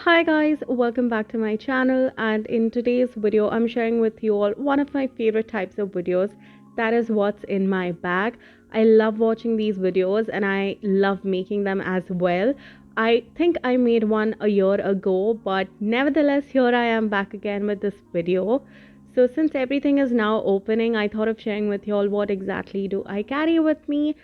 Hi guys, welcome back to my channel, and in today's video I'm sharing with you all one of my favorite types of videos, that is what's in my bag. I love watching these videos and I love making them as well. I think I made one a year ago, but nevertheless here I am back again with this video. So since everything is now opening, I thought of sharing with you all what exactly do I carry with me.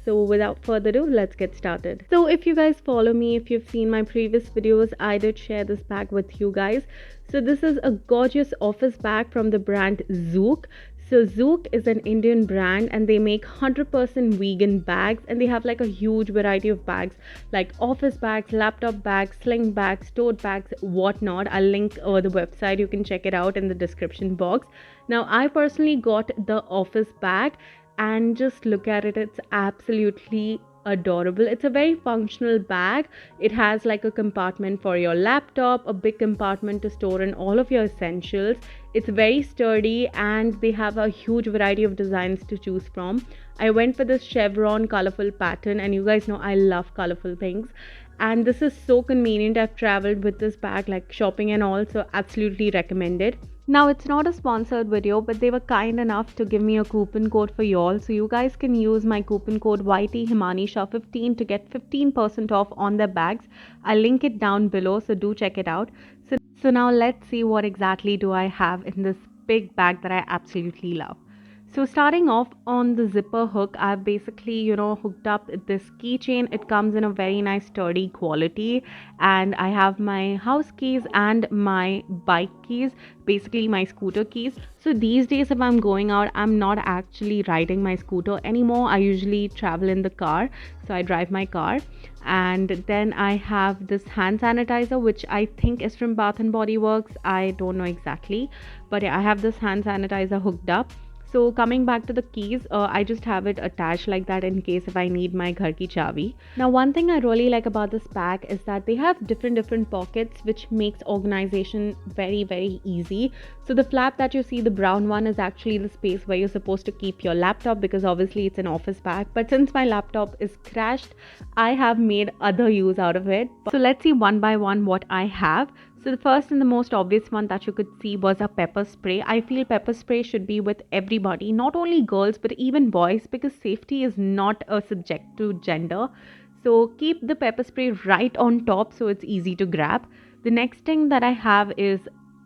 So without further ado, let's get started. So if you guys follow me, if you've seen my previous videos, I did share this bag with you guys. So this is a gorgeous office bag from the brand Zook. So Zook is an Indian brand and they make 100% vegan bags, and they have like a huge variety of bags like office bags, laptop bags, sling bags, tote bags, whatnot. I'll link the website, you can check it out in the description box. Now I personally got the office bag, and just look at it, it's absolutely adorable. It's a very functional bag. It has like a compartment for your laptop, a big compartment to store in all of your essentials. It's very sturdy and they have a huge variety of designs to choose from. I went for this chevron colorful pattern, and you guys know I love colorful things, and this is so convenient. I've traveled with this bag like shopping and all, so absolutely recommended. Now it's not a sponsored video, but they were kind enough to give me a coupon code for y'all, so you guys can use my coupon code YT himanishah 15 to get 15% off on their bags. I'll link it down below, so do check it out. So now let's see what exactly do I have in this big bag that I absolutely love. So starting off on the zipper hook, I've basically, hooked up this keychain. It comes in a very nice sturdy quality, and I have my house keys and my bike keys, basically my scooter keys. So these days if I'm going out, I'm not actually riding my scooter anymore. I usually travel in the car, so I drive my car. And then I have this hand sanitizer, which I think is from Bath and Body Works. I don't know exactly, but yeah, I have this hand sanitizer hooked up. So coming back to the keys, I just have it attached like that in case if I need my ghar ki chavi. Now one thing I really like about this bag is that they have different pockets, which makes organization very easy. So the flap that you see, the brown one, is actually the space where you're supposed to keep your laptop, because obviously it's an office bag. But since my laptop is crashed, I have made other use out of it. So let's see one by one what I have. So the first and the most obvious one that you could see was a pepper spray. I feel pepper spray should be with everybody, not only girls but even boys, because safety is not a subject to gender. So keep the pepper spray right on top so it's easy to grab. The next thing that I have is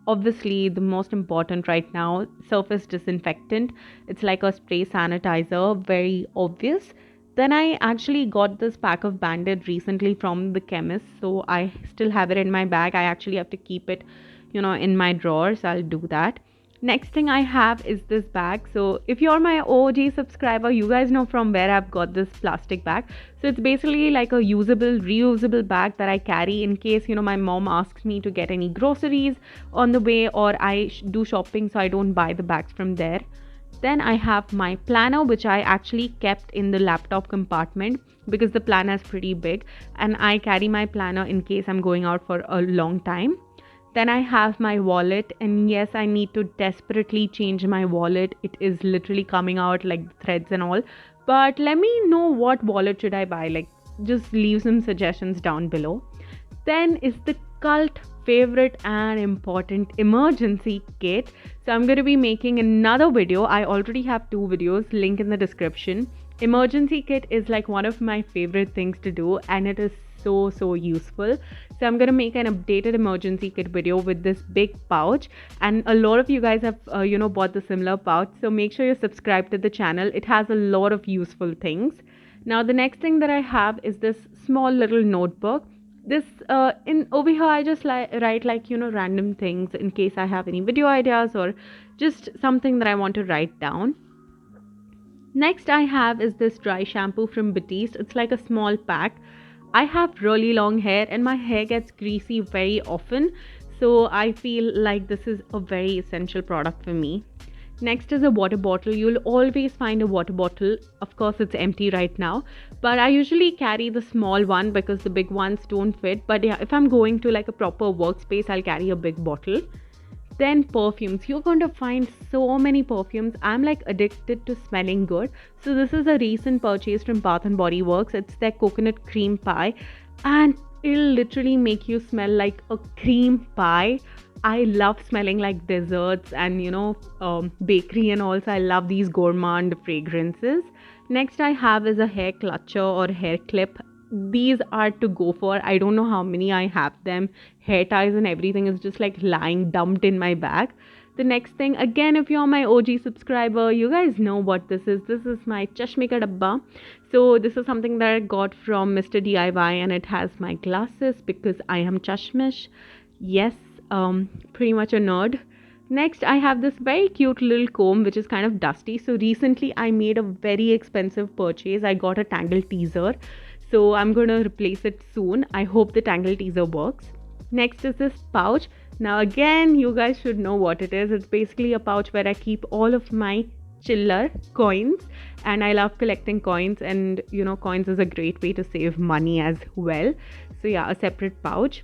obviously the most important right now, surface disinfectant. It's like a spray sanitizer, very obvious. Then I actually got this pack of Band-Aid recently from the chemist, so I still have it in my bag. I actually have to keep it, in my drawer, so I'll do that. Next thing I have is this bag. So if you're my OG subscriber, you guys know from where I've got this plastic bag. So it's basically like a usable, reusable bag that I carry in case, my mom asks me to get any groceries on the way, or I do shopping, so I don't buy the bags from there. Then I have my planner, which I actually kept in the laptop compartment because the planner is pretty big, and I carry my planner in case I'm going out for a long time. Then I have my wallet, and yes, I need to desperately change my wallet. It is literally coming out like threads and all. But let me know what wallet should I buy. Like, just leave some suggestions down below. Then is the cult favorite and important emergency kit. So I'm going to be making another video. I already have 2 videos, link in the description. Emergency kit is like one of my favorite things to do, and it is so useful. So I'm going to make an updated emergency kit video with this big pouch, and a lot of you guys have bought the similar pouch, so make sure you subscribe to the channel. It has a lot of useful things. Now the next thing that I have is this small little notebook. This in over here I just write like random things in case I have any video ideas or just something that I want to write down. Next I have is this dry shampoo from Batiste. It's like a small pack. I have really long hair and my hair gets greasy very often, so I feel like this is a very essential product for me. Next is a water bottle. You'll always find a water bottle. Of course, it's empty right now, but I usually carry the small one because the big ones don't fit. But yeah, if I'm going to like a proper workspace, I'll carry a big bottle. Then perfumes. You're going to find so many perfumes. I'm like addicted to smelling good. So this is a recent purchase from Bath and Body Works. It's their coconut cream pie. And it'll literally make you smell like a cream pie. I love smelling like desserts and bakery, and also I love these gourmand fragrances. Next I have is a hair clutcher or hair clip. These are to go for. I don't know how many I have them. Hair ties and everything is just like lying dumped in my bag. The next thing, again, if you're my OG subscriber, you guys know what this is. This is my Chashme ka dabba. So this is something that I got from Mr. DIY, and it has my glasses because I am chashmish. Yes, pretty much a nerd. Next, I have this very cute little comb which is kind of dusty. So recently I made a very expensive purchase. I got a Tangle teaser. So I'm going to replace it soon. I hope the Tangle teaser works. Next is this pouch. Now again, you guys should know what it is. It's basically a pouch where I keep all of my chiller coins, and I love collecting coins, and coins is a great way to save money as well. So yeah, a separate pouch.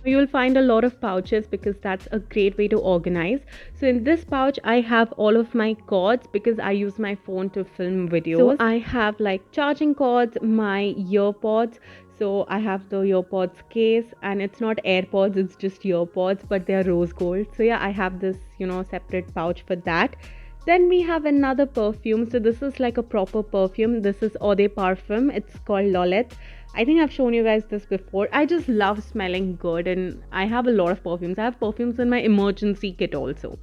You'll find a lot of pouches because that's a great way to organize. So in this pouch I have all of my cords because I use my phone to film videos. So I have like charging cords, my earpods. So I have the earpods case, and it's not AirPods, it's just earpods, but they're rose gold. So yeah, I have this separate pouch for that. Then we have another perfume. So this is like a proper perfume. This is Eau de Parfum. It's called Lolette. I think I've shown you guys this before. I just love smelling good, and I have a lot of perfumes. I have perfumes in my emergency kit also.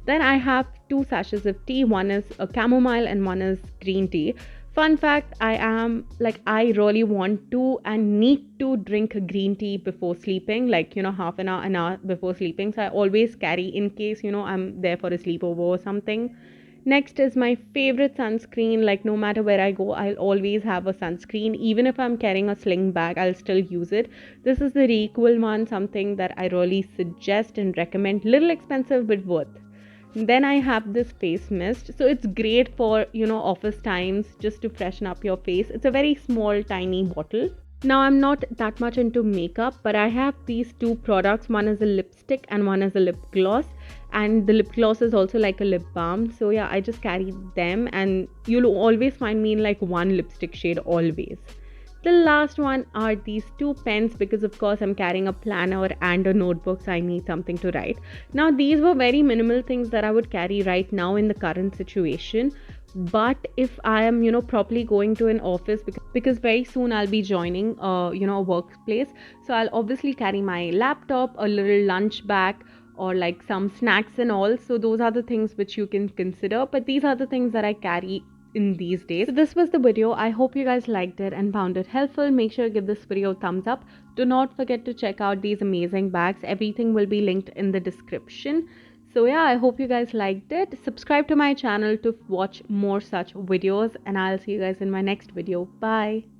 Then I have 2 sachets of tea. One is a chamomile and one is green tea. Fun fact, I really want to and need to drink green tea before sleeping, like half an hour before sleeping. So I always carry in case I'm there for a sleepover or something. Next is my favorite sunscreen. Like no matter where I go, I'll always have a sunscreen. Even if I'm carrying a sling bag, I'll still use it. This is the LiQWYD one, something that I really suggest and recommend. Little expensive but worth. Then I have this face mist. So it's great for office times, just to freshen up your face. It's a very small tiny bottle. Now I'm not that much into makeup, but I have these 2 products. One is a lipstick and one is a lip gloss, and the lip gloss is also like a lip balm. So yeah, I just carry them, and you'll always find me in like one lipstick shade always. The last one are these 2 pens because of course I'm carrying a planner and a notebook, so I need something to write. Now these were very minimal things that I would carry right now in the current situation. But if I am properly going to an office, because very soon I'll be joining a workplace, so I'll obviously carry my laptop, a little lunch bag, or like some snacks and all. So those are the things which you can consider, but these are the things that I carry in these days. So this was the video. I hope you guys liked it and found it helpful. Make sure to give this video a thumbs up. Do not forget to check out these amazing bags. Everything will be linked in the description. So yeah, I hope you guys liked it. Subscribe to my channel to watch more such videos, and I'll see you guys in my next video. Bye.